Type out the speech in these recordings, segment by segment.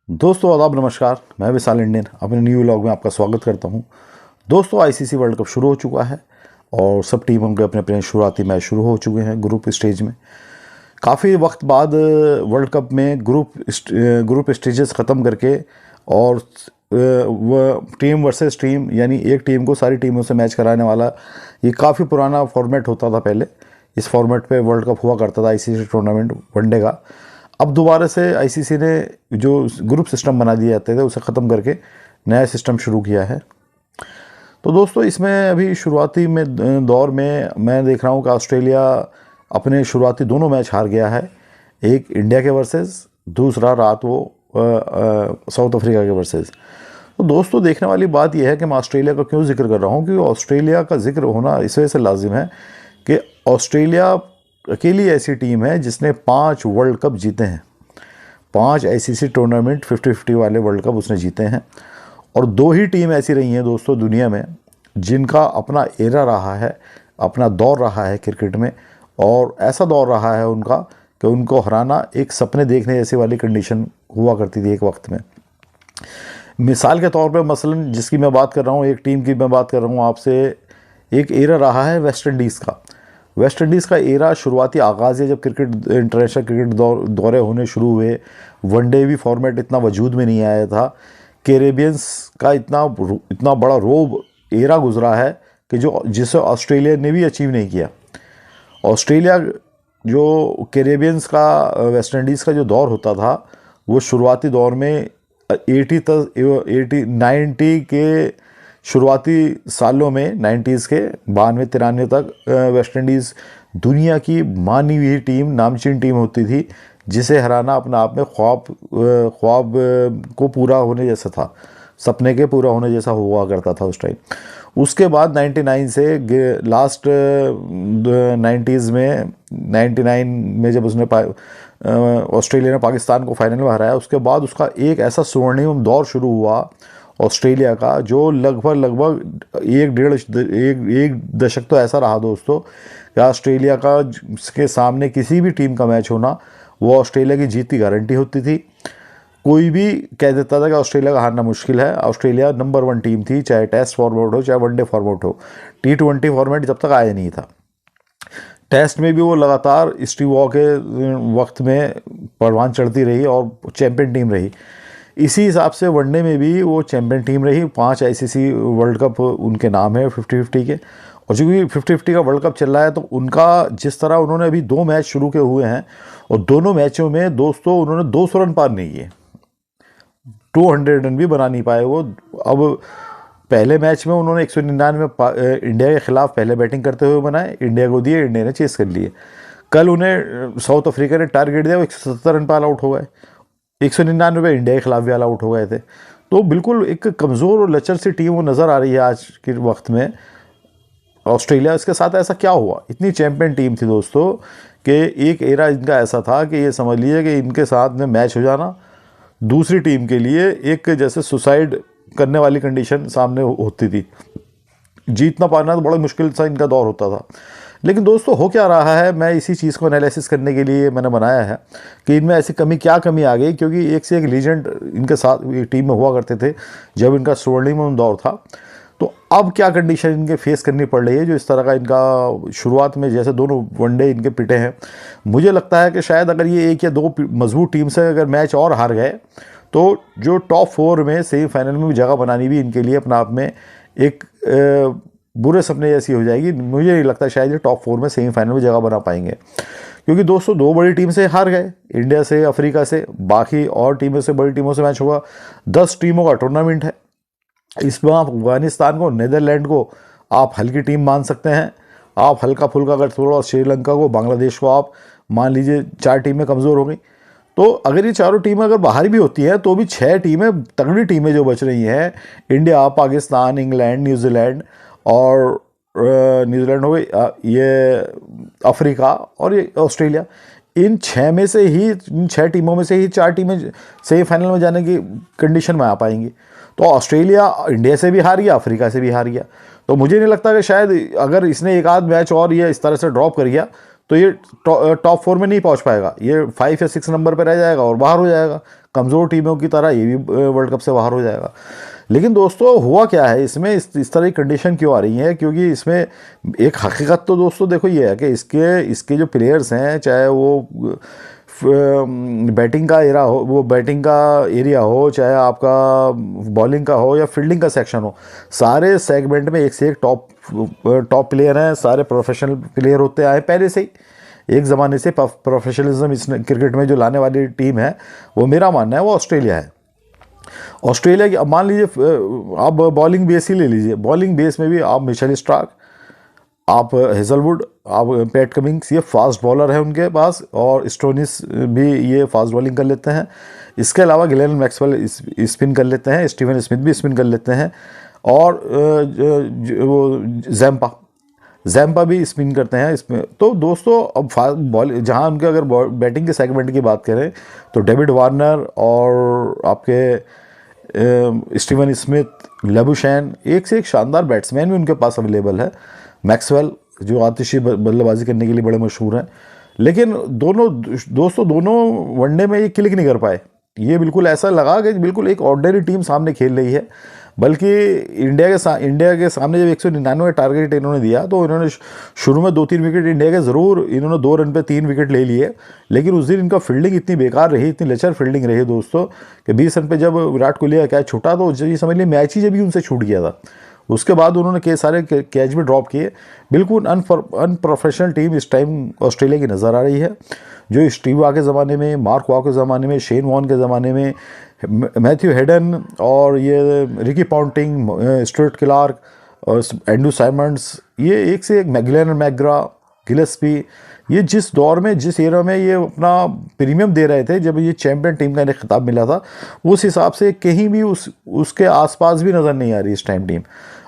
दोस्तों आदाब नमस्कार। मैं विशाल इंडियन अपने न्यू व्लॉग में आपका स्वागत करता हूं। दोस्तों आईसीसी वर्ल्ड कप शुरू हो चुका है और सब टीमों के अपने अपने शुरुआती मैच शुरू हो चुके हैं ग्रुप स्टेज में। काफ़ी वक्त बाद वर्ल्ड कप में ग्रुप स्टेजेस ख़त्म करके और वो टीम वर्सेस टीम यानी एक टीम को सारी टीमों से मैच कराने वाला ये काफ़ी पुराना फॉर्मेट होता था पहले। इस फॉर्मेट पे वर्ल्ड कप हुआ करता था आईसीसी टूर्नामेंट वनडे का। अब दोबारा से आईसीसी ने जो ग्रुप सिस्टम बना दिए जाते थे उसे ख़त्म करके नया सिस्टम शुरू किया है। तो दोस्तों इसमें अभी शुरुआती में दौर में मैं देख रहा हूँ कि ऑस्ट्रेलिया अपने शुरुआती दोनों मैच हार गया है। एक इंडिया के वर्सेस, दूसरा रात वो साउथ अफ्रीका के वर्सेस। तो दोस्तों देखने वाली बात यह है कि मैं ऑस्ट्रेलिया का क्यों जिक्र कर रहा हूँ, क्योंकि ऑस्ट्रेलिया का जिक्र होना इस वजह से लाजिम है कि ऑस्ट्रेलिया अकेली ऐसी टीम है जिसने 5 वर्ल्ड कप जीते हैं। 5 आईसीसी टूर्नामेंट 50-50 वाले वर्ल्ड कप उसने जीते हैं। और 2 ही टीम ऐसी रही हैं दोस्तों दुनिया में जिनका अपना एरा रहा है, अपना दौर रहा है क्रिकेट में, और ऐसा दौर रहा है उनका कि उनको हराना एक सपने देखने जैसी वाली कंडीशन हुआ करती थी एक वक्त में। मिसाल के तौर पर मसलन जिसकी मैं बात कर रहा हूँ, एक टीम की मैं बात कर रहा हूँ आपसे, एक एरा रहा है वेस्ट इंडीज़ का। वेस्ट इंडीज़ का एरा शुरुआती आगाज़ है जब क्रिकेट इंटरनेशनल क्रिकेट दौरे होने शुरू हुए। वनडे भी फॉर्मेट इतना वजूद में नहीं आया था। कैरेबियंस का इतना बड़ा रोब एरा गुजरा है कि जिसे ऑस्ट्रेलिया ने भी अचीव नहीं किया। ऑस्ट्रेलिया जो कैरेबियंस का वेस्ट इंडीज़ का जो दौर होता था वो शुरुआती दौर में 90 के शुरुआती सालों में 90s के 92-93 तक वेस्ट इंडीज़ दुनिया की मानी हुई टीम, नामचीन टीम होती थी, जिसे हराना अपने आप में ख्वाब को पूरा होने जैसा था, सपने के पूरा होने जैसा हुआ करता था उस टाइम। उसके बाद 99 से लास्ट 90s में 99 में जब उसने ऑस्ट्रेलिया ने पाकिस्तान को फाइनल में हराया, उसके बाद उसका एक ऐसा स्वर्णिम दौर शुरू हुआ ऑस्ट्रेलिया का जो लगभग एक दशक तो ऐसा रहा दोस्तों कि ऑस्ट्रेलिया का के सामने किसी भी टीम का मैच होना वो ऑस्ट्रेलिया की जीत की गारंटी होती थी। कोई भी कह देता था कि ऑस्ट्रेलिया का हारना मुश्किल है। ऑस्ट्रेलिया नंबर 1 टीम थी, चाहे टेस्ट फॉर्मेट हो चाहे वनडे फॉर्मेट हो। T20 फॉर्मेट जब तक आया नहीं था। टेस्ट में भी वो लगातार स्टीव वॉ के वक्त में परवान चढ़ती रही और चैम्पियन टीम रही। इसी हिसाब से वनडे में भी वो चैम्पियन टीम रही। 5 आईसीसी वर्ल्ड कप उनके नाम है 50-50 के। और चूँकि 50-50 का वर्ल्ड कप चल रहा है तो उनका जिस तरह उन्होंने अभी 2 मैच शुरू के हुए हैं और दोनों मैचों में दोस्तों उन्होंने 200 रन पार नहीं किए, 200 रन भी बना नहीं पाए वो। अब पहले मैच में उन्होंने 199 इंडिया के खिलाफ पहले बैटिंग करते हुए बनाए, इंडिया को दिए, इंडिया ने चेस कर लिए। कल उन्हें साउथ अफ्रीका ने टारगेट दिया, वो 170 रन पर ऑल आउट हो गए। 199 इंडिया के खिलाफ भी ऑल आउट हो गए थे। तो बिल्कुल एक कमज़ोर और लचर सी टीम वो नज़र आ रही है आज के वक्त में ऑस्ट्रेलिया। इसके साथ ऐसा क्या हुआ, इतनी चैम्पियन टीम थी दोस्तों कि एक एरा इनका ऐसा था कि ये समझ लीजिए कि इनके साथ में मैच हो जाना दूसरी टीम के लिए एक जैसे सुसाइड करने वाली कंडीशन सामने होती थी। जीतना पाना तो बड़ा मुश्किल सा इनका दौर होता था। लेकिन दोस्तों हो क्या रहा है, मैं इसी चीज़ को एनालिसिस करने के लिए मैंने बनाया है कि इनमें ऐसी क्या कमी आ गई, क्योंकि एक से एक लीजेंड इनके साथ टीम में हुआ करते थे जब इनका स्वर्णिम दौर था। तो अब क्या कंडीशन इनके फेस करनी पड़ रही है जो इस तरह का इनका शुरुआत में जैसे दोनों वनडे इनके पिटे हैं। मुझे लगता है कि शायद अगर ये 1 या 2 मजबूत टीम से अगर मैच और हार गए तो जो टॉप 4 में सेमीफाइनल में भी जगह बनानी भी इनके लिए अपने आप में एक बुरे सपने जैसी हो जाएगी। मुझे नहीं लगता शायद ये टॉप 4 में सेमीफाइनल में जगह बना पाएंगे, क्योंकि दोस्तों 2 बड़ी टीम से हार गए, इंडिया से, अफ्रीका से। बाकी और टीमों से, बड़ी टीमों से मैच होगा। 10 टीमों का टूर्नामेंट है। इसमें आप अफगानिस्तान को, नीदरलैंड को आप हल्की टीम मान सकते हैं। आप हल्का फुल्का अगर थोड़ा श्रीलंका को, बांग्लादेश को आप मान लीजिए 4 टीमें कमज़ोर हो गई। तो अगर ये चारों टीमें अगर बाहर भी होती हैं तो भी 6 टीमें तगड़ी टीमें जो बच रही हैं, इंडिया, पाकिस्तान, इंग्लैंड, न्यूजीलैंड और न्यूजीलैंड हो गई, ये अफ्रीका और ये ऑस्ट्रेलिया। इन 6 टीमों में से ही 4 टीमें सेमीफाइनल में जाने की कंडीशन में आ पाएंगी। तो ऑस्ट्रेलिया इंडिया से भी हार गया, अफ्रीका से भी हार गया। तो मुझे नहीं लगता कि शायद अगर इसने एक आध मैच और ये इस तरह से ड्रॉप कर गया तो ये टॉप 4 में नहीं पहुंच पाएगा, ये 5 या 6 नंबर पर रह जाएगा और बाहर हो जाएगा, कमज़ोर टीमों की तरह ये भी वर्ल्ड कप से बाहर हो जाएगा। लेकिन दोस्तों हुआ क्या है इसमें, इस तरह की कंडीशन क्यों आ रही है, क्योंकि इसमें एक हकीकत तो दोस्तों देखो ये है कि इसके जो प्लेयर्स हैं, चाहे वो बैटिंग का एरा हो, वो बैटिंग का एरिया हो, चाहे आपका बॉलिंग का हो या फील्डिंग का सेक्शन हो, सारे सेगमेंट में एक से एक टॉप प्लेयर हैं, सारे प्रोफेशनल प्लेयर होते आए पहले से ही। एक ज़माने से प्रोफेशनलिज्म इस क्रिकेट में जो लाने वाली टीम है, वो मेरा मानना है वो ऑस्ट्रेलिया है। ऑस्ट्रेलिया की, अब मान लीजिए आप बॉलिंग बेस ही ले लीजिए, बॉलिंग बेस में भी आप मिचेल स्टार्क, आप हेजलवुड, आप पैट कमिंग्स, ये फास्ट बॉलर है उनके पास, और स्टोनिस भी ये फास्ट बॉलिंग कर लेते हैं। इसके अलावा ग्लेन मैक्सवेल स्पिन कर लेते हैं, स्टीवन स्मिथ भी स्पिन कर लेते हैं, और वो जैम्पा भी स्पिन करते हैं इसमें। तो दोस्तों अब बॉल जहाँ उनके अगर बैटिंग के सेगमेंट की बात करें तो डेविड वार्नर और आपके स्टीवन स्मिथ, लेबुशैन, एक से एक शानदार बैट्समैन भी उनके पास अवेलेबल है। मैक्सवेल जो आतिशी बल्लेबाजी करने के लिए बड़े मशहूर हैं, लेकिन दोनों वनडे में ये क्लिक नहीं कर पाए। ये बिल्कुल ऐसा लगा कि बिल्कुल एक ऑर्डिनरी टीम सामने खेल रही है, बल्कि इंडिया के सामने जब 199 टारगेट इन्होंने दिया तो इन्होंने शुरू में 2-3 विकेट इंडिया के ज़रूर, इन्होंने 2 रन पे 3 विकेट ले लिए, लेकिन उस दिन इनका फील्डिंग इतनी बेकार रही, इतनी लचर फील्डिंग रही दोस्तों, कि 20 रन पे जब विराट कोहली का कैच छूटा तो ये समझ लीजिए मैच ही जब भी उनसे छूट गया था। उसके बाद उन्होंने कई सारे कैच भी ड्रॉप किए। बिल्कुल अनप्रोफेशनल टीम इस टाइम ऑस्ट्रेलिया की नज़र आ रही है, जो स्टीव वॉ के ज़माने में, मार्क वॉ के ज़माने में, शेन वॉन के ज़माने में, मैथ्यू हेडन और ये रिकी पॉन्टिंग, स्टुअर्ट क्लार्क और एंड्रू साइमंड्स, ये एक से एक ग्लेन मैकग्रा, गिलेस्पी, ये जिस दौर में, जिस एरा में ये अपना प्रीमियम दे रहे थे, जब ये चैंपियन टीम का इन्हें खिताब मिला था, उस हिसाब से कहीं भी उसके आसपास भी नज़र नहीं आ रही इस टाइम टीम।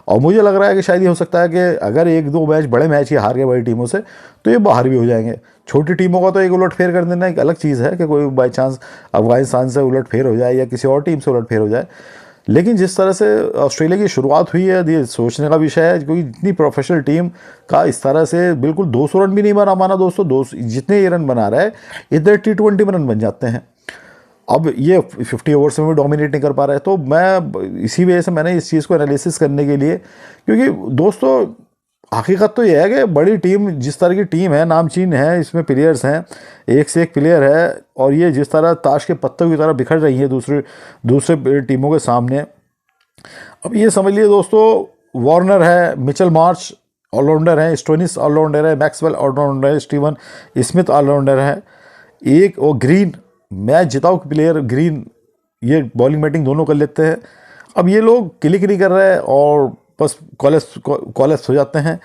और मुझे लग रहा है कि शायद ये हो सकता है कि अगर 1-2 मैच, बड़े मैच ये हार गए बड़ी टीमों से, तो ये बाहर भी हो जाएंगे। छोटी टीमों का तो एक उलटफेर कर देना एक अलग चीज़ है कि कोई बाई चांस अफगानिस्तान से उलटफेर हो जाए या किसी और टीम से उलटफेर हो जाए, लेकिन जिस तरह से ऑस्ट्रेलिया की शुरुआत हुई है, ये सोचने का विषय है, क्योंकि इतनी प्रोफेशनल टीम का इस तरह से बिल्कुल 200 रन भी नहीं बना माना दोस्तों, जितने ये रन बना रहा है इतने T20 में रन बन जाते हैं। अब ये 50 ओवर्स में भी डोमिनेट नहीं कर पा रहा है। तो मैं इसी वजह से मैंने इस चीज़ को एनालिसिस करने के लिए, क्योंकि दोस्तों हकीकत तो ये है कि बड़ी टीम, जिस तरह की टीम है, नामचीन है, इसमें प्लेयर्स हैं, एक से एक प्लेयर है, और ये जिस तरह ताश के पत्तों की तरह बिखर रही है दूसरे टीमों के सामने। अब ये समझ लिए दोस्तों, वार्नर है, मिचेल मार्श ऑलराउंडर है, स्टोनिस ऑलराउंडर है, मैक्सवेल ऑलराउंडर है, स्टीवन स्मिथ ऑलराउंडर है, एक वो ग्रीन मैच जिताऊ प्लेयर ग्रीन, ये बॉलिंग बैटिंग दोनों कर लेते हैं। अब ये लोग क्लिक नहीं कर रहे और बस कॉलेज हो जाते हैं।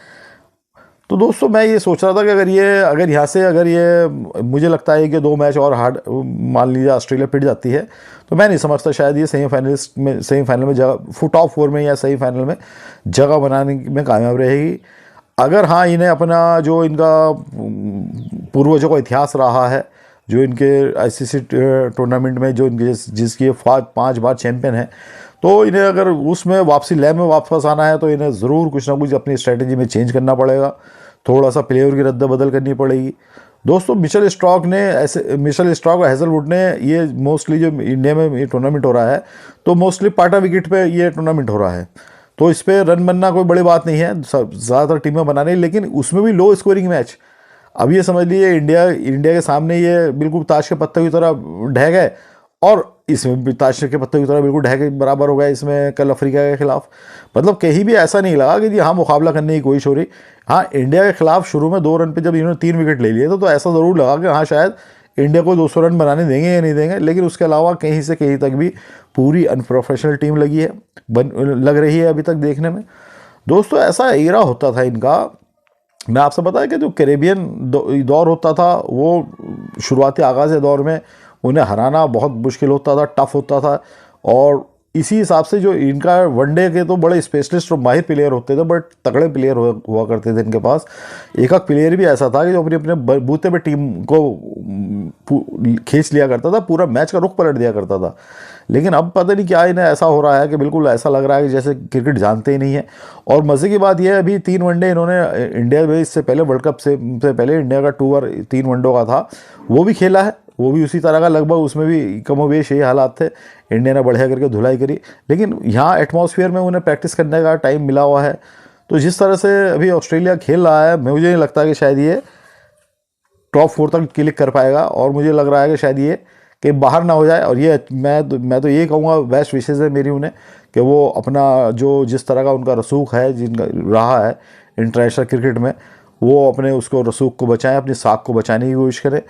तो दोस्तों मैं ये सोच रहा था कि अगर यहाँ से मुझे लगता है कि 2 मैच और हार्ड, मान लीजिए ऑस्ट्रेलिया पिट जाती है, तो मैं नहीं समझता शायद ये सेमीफाइनल में जगह, टॉप 4 में या सेमीफाइनल में जगह बनाने में कामयाब रहेगी। अगर हाँ, इन्हें अपना जो इनका पूर्वजों का इतिहास रहा है, जो इनके ICC टूर्नामेंट में जो इनके जिसकी 5 बार चैंपियन है, तो इन्हें अगर उसमें लैब में वापस आना है तो इन्हें ज़रूर कुछ ना कुछ अपनी स्ट्रेटजी में चेंज करना पड़ेगा, थोड़ा सा प्लेयर की रद्द बदल करनी पड़ेगी। दोस्तों मिचेल स्टार्क और हेजलवुड ने ये मोस्टली, जो इंडिया में ये टूर्नामेंट हो रहा है, तो मोस्टली पाटा विकेट पे ये टूर्नामेंट हो रहा है, तो इस पर रन बनना कोई बड़ी बात नहीं है, ज़्यादातर टीमें बना रही, लेकिन उसमें भी लो स्कोरिंग मैच। अब ये समझ लीजिए इंडिया के सामने ये बिल्कुल ताश के पत्ते की तरह ढह गए, और इसमें भी ताश के पत्ते की तरह बिल्कुल ढह के बराबर हो गए इसमें कल अफ्रीका के खिलाफ। मतलब कहीं भी ऐसा नहीं लगा कि जी हाँ मुकाबला करने की कोशिश हो रही। हाँ, इंडिया के खिलाफ शुरू में 2 रन पे जब इन्होंने 3 विकेट ले लिए तो ऐसा ज़रूर लगा कि हाँ शायद इंडिया को 200 रन बनाने देंगे या नहीं देंगे, लेकिन उसके अलावा कहीं से कहीं तक भी पूरी अनप्रोफेशनल टीम लग रही है अभी तक देखने में। दोस्तों ऐसा एरा होता था इनका, मैं आपसे बताया कि जो कैरेबियन दौर होता था, वो शुरुआती आगाज़ दौर में उन्हें हराना बहुत मुश्किल होता था, टफ होता था, और इसी हिसाब से जो इनका वनडे के तो बड़े स्पेशलिस्ट और माहिर प्लेयर होते थे, बट तगड़े प्लेयर हुआ करते थे इनके पास। एक आध प्लेयर भी ऐसा था कि जो अपने अपने बूते पे टीम को खींच लिया करता था, पूरा मैच का रुख पलट दिया करता था। लेकिन अब पता नहीं क्या इन्हें ऐसा हो रहा है कि बिल्कुल ऐसा लग रहा है कि जैसे क्रिकेट जानते ही नहीं है। और मज़े की बात यह है, अभी 3 वनडे इन्होंने इंडिया में, इससे पहले वर्ल्ड कप से पहले इंडिया का टूर 3 वनडों का था, वो भी खेला है। वो भी उसी तरह का लगभग, उसमें भी कमोवेश यही हालात थे। इंडिया ने बढ़िया करके धुलाई करी, लेकिन यहाँ एटमॉस्फेयर में उन्हें प्रैक्टिस करने का टाइम मिला हुआ है। तो जिस तरह से अभी ऑस्ट्रेलिया खेल रहा है, मुझे नहीं लगता कि शायद ये टॉप 4 तक क्लिक कर पाएगा। और मुझे लग रहा है कि शायद ये कि बाहर ना हो जाए। और ये मैं तो ये कहूँगा, बेस्ट विशेज़ है मेरी उन्हें, कि वो अपना जो जिस तरह का उनका रसूख है, जिनका रहा है इंटरनेशनल क्रिकेट में, वो अपने उसको रसूख को बचाएं, अपनी साख को बचाने की कोशिश करें।